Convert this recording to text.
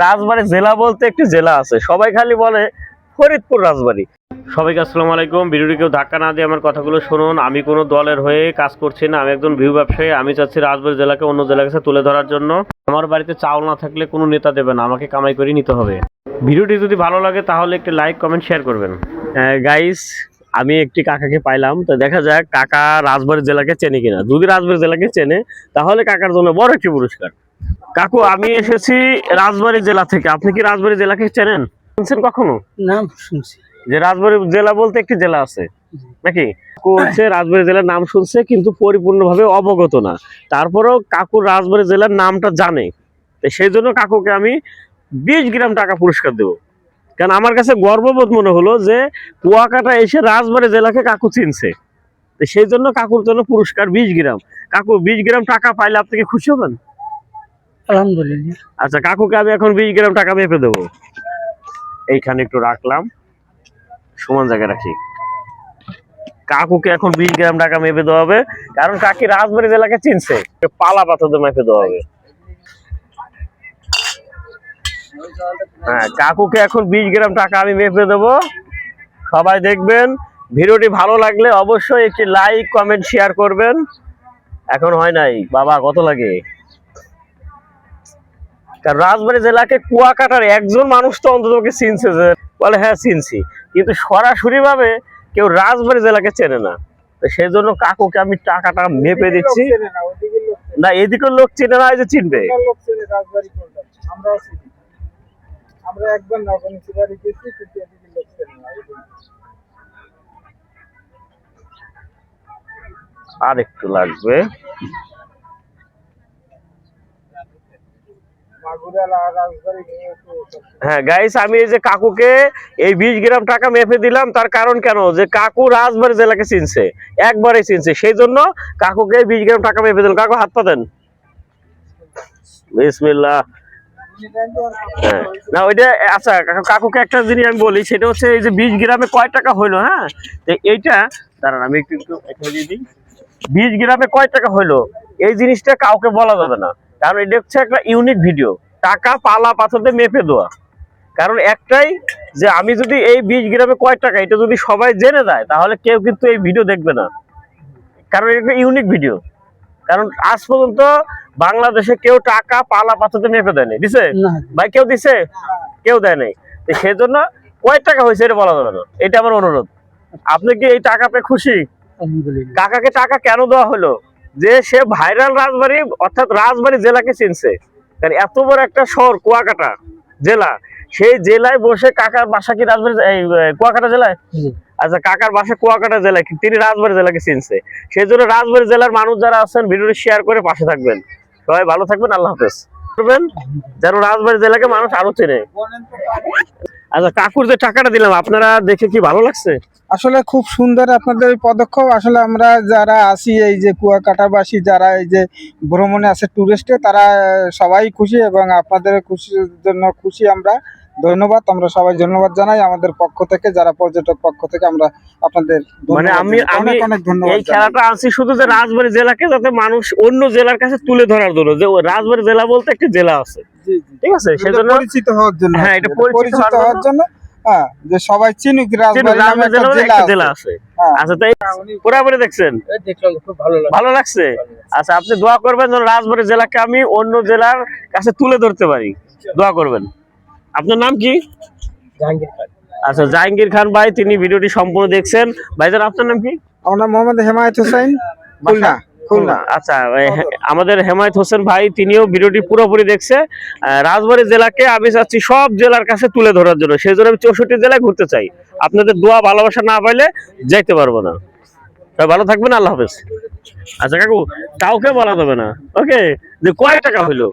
রাজবাড়ী জেলা বলতে একটি জেলা আছে, সবাই খালি বলে ফরিদপুর রাজবাড়ী। সবাইকে আসসালামু আলাইকুম। ভিডিওটি কেউ ধাক্কা না দিয়ে আমার কথাগুলো শুনুন। আমি কোনো দলের হয়ে কাজ করছি না, আমি একজন ভিউ ব্যবসায়ী। আমি চাচ্ছি রাজবাড়ী জেলাকে অন্য জেলার কাছে তুলে ধরার জন্য। আমার বাড়িতে চাউল না থাকলে কোনো নেতা দেবে না, আমাকে কামাই করে নিতে হবে। ভিডিওটি যদি ভালো লাগে তাহলে একটি লাইক কমেন্ট শেয়ার করবেন। গাইস, আমি একটি কাকাকে পাইলাম, তো দেখা যাক কাকা রাজবাড়ী জেলাকে চেনে কিনা। যদি রাজবাড়ী জেলাকে চেনে তাহলে কাকার জন্য বড় একটি পুরস্কার। কাকু, আমি এসেছি রাজবাড়ী জেলা থেকে। আপনি কি রাজবাড়ী জেলাকে চেনেন? শুনছেন কখনো? নাম শুনছি যে রাজবাড়ী জেলা বলতে একটি জেলা আছে নাকি? কাকু হচ্ছে রাজবাড়ী জেলার নাম শুনছে কিন্তু পরিপূর্ণভাবে অবগত না। তারপরেও কাকু রাজবাড়ী জেলার নামটা জানে, তো সেই জন্য কাকুকে আমি 20 গ্রাম টাকা পুরস্কার দেবো। কারণ আমার কাছে গর্ববোধ মনে হলো যে কুয়াকাটা এসে রাজবাড়ী জেলাকে কাকু চিনছে, তো সেই জন্য কাকুর জন্য পুরস্কার 20 গ্রাম। কাকু, 20 গ্রাম টাকা পাইলে আপনি কি খুশি হবেন? আলহামদুলিল্লাহ। আচ্ছা কাকুকে আমি এখন 20 গ্রাম টাকা মেপে দেবো। এইখানে একটু রাখলাম, সমান জায়গায় রাখি। কাকুকে এখন 20 গ্রাম টাকা মেপে দেওয়া হবে, কারণ কাকি রাজবাড়ী জেলাকে চিনছে। পালা পাথর দিয়ে মেপে দেওয়া হবে। হ্যাঁ, কাকুকে এখন 20 গ্রাম টাকা আমি মেপে দেবো। সবাই দেখবেন। ভিডিওটি ভালো লাগলে অবশ্যই একটি লাইক কমেন্ট শেয়ার করবেন। এখন হয় নাই বাবা, কত লাগে? রাজবাড়ী জেলাকে কুয়াকাটার একজন মানুষ তো অন্তত চিনছে, যে বলে হ্যাঁ চিনছি, কিন্তু সরাসরি ভাবে কেউ রাজবাড়ী জেলাকে চেনে না। তো সেই জন্য কাকুকে আমি টাকাটা মেপে দিচ্ছি। না, এদিকের লোক চেনে না, এই যে চিনবে। আর একটু লাগবে। হ্যাঁ গাইস, আমি এই যে কাকুকে এই 20 গ্রাম টাকা মেপে দিলাম। তার কারণ কেন, যে কাকু রাজবাড়ী জেলাকে চিনছে, একবারে চিনছে, সেই জন্য কাকুকে 20 গ্রাম টাকা মেপে দিলাম। কাকু হাত পাতেন। বিসমিল্লাহ। হ্যাঁ, না ওইটা আচ্ছা কাকুকে একটা জিনিস আমি বলি, সেটা হচ্ছে এই যে 20 গ্রামে কয় টাকা হইলো। হ্যাঁ, এইটা দাঁড়ান আমি একটু দিয়ে দিই। 20 গ্রামে কয় টাকা হইলো এই জিনিসটা কাউকে বলা যাবে না, কারণ এটা হচ্ছে একটা ইউনিক ভিডিও। টাকা পালা পাথর দিয়ে মেপে দেওয়া। কারণ একটাই, যে আমি যদি এই 20 গ্রামে কয় টাকা এটা যদি সবাই জেনে যায় তাহলে কেউ কিন্তু এই ভিডিও দেখবে না, কারণ এটা একটা ইউনিক ভিডিও। কারণ আজ পর্যন্ত বাংলাদেশে কেউ টাকা পালা পাথর দিয়ে মেপে দেয়নি। দিছে ভাই? কেউ দিছে? কেউ দেয় নাই। সেই জন্য কয় টাকা হয়েছে এটা বলা যাবে না, এটা আমার অনুরোধ। আপনি কি এই টাকা পেয়ে খুশি? কাকাকে টাকা কেন দেওয়া হলো? যে সে ভাইরাল রাজবাড়ী, অর্থাৎ রাজবাড়ী জেলাকে চিনছে। কারণ এত বড় একটা শহর কুয়াকাটা জেলা, সেই জেলায় বসে কাকার বাসা কি রাজবাড়ী কুয়াকাটা জেলায়? আচ্ছা, কাকার বাসা কুয়াকাটা জেলায়, তিনি রাজবাড়ী জেলাকে চিনছে। সেই জন্য রাজবাড়ী জেলার মানুষ যারা আছেন ভিডিওটি শেয়ার করে পাশে থাকবেন। সবাই ভালো থাকবেন, আল্লাহ হাফেজ। করবেন যেন রাজবাড়ী জেলাকে মানুষ আরো চেনে। আচ্ছা কাকুর যে টাকাটা দিলাম, আপনারা দেখে কি ভালো লাগছে? আসলে খুব সুন্দর আপনাদের এই পদক্ষেপ। আসলে আমরা যারা আছি এই যে কুয়াকাটাবাসী, যারা এই যে ভ্রমণে আছে টুরিস্টে, তারা সবাই খুশি এবং আপনাদের খুশির জন্য খুশি আমরা। ধন্যবাদ, আমরা সবাই ধন্যবাদ জানাই আমাদের পক্ষ থেকে, যারা পর্যটক পক্ষ থেকে আমরা আপনাদের মানে আমি অনেক অনেক ধন্যবাদ। এই খেলাটা আনছি শুধু যে রাজবাড়ী জেলাকে যাতে মানুষ অন্য জেলার কাছে তুলে ধরার জন্য, যে রাজবাড়ী জেলা বলতে একটা জেলা আছে, ঠিক আছে, সেজন্য পরিচিত হওয়ার জন্য। হ্যাঁ, এটা পরিচিত হওয়ার জন্য, যে সবাই চিনুক রাজবাড়ী নামে একটা জেলা আছে। আচ্ছা, তাই পুরোপুরি দেখছেন? দেখলাম, খুব ভালো লাগছে। আচ্ছা, আপনি দোয়া করবেন যেন রাজবাড়ী জেলাকে আমি অন্য জেলার কাছে তুলে ধরতে পারি। দোয়া করবেন। আপনার নাম কি? জাহাঙ্গীর খান। আচ্ছা, জাহাঙ্গীর খান ভাই, তিনি ভিডিওটি সম্পূর্ণ দেখছেন। ভাইজান আপনার নাম কি? আমার নাম মোহাম্মদ হেমায়েত হোসেন, খুলনা। খুলনা। আচ্ছা, আমাদের হেমায়েত হোসেন ভাই, তিনিও ভিডিওটি পুরোপুরি দেখছে। রাজবাড়ী জেলাকে আমি চাচ্ছি সব জেলার কাছে তুলে ধরার জন্য, সেই জন্য আমি 64 জেলায় ঘুরতে চাই। আপনাদের দোয়া ভালোবাসা না পাইলে যাইতে পারবো না। ভালো থাকবেন, আল্লাহ হাফেজ। আচ্ছা কাকু, কাউকে বলা যাবে না, ওকে, যে কয় টাকা হইলো।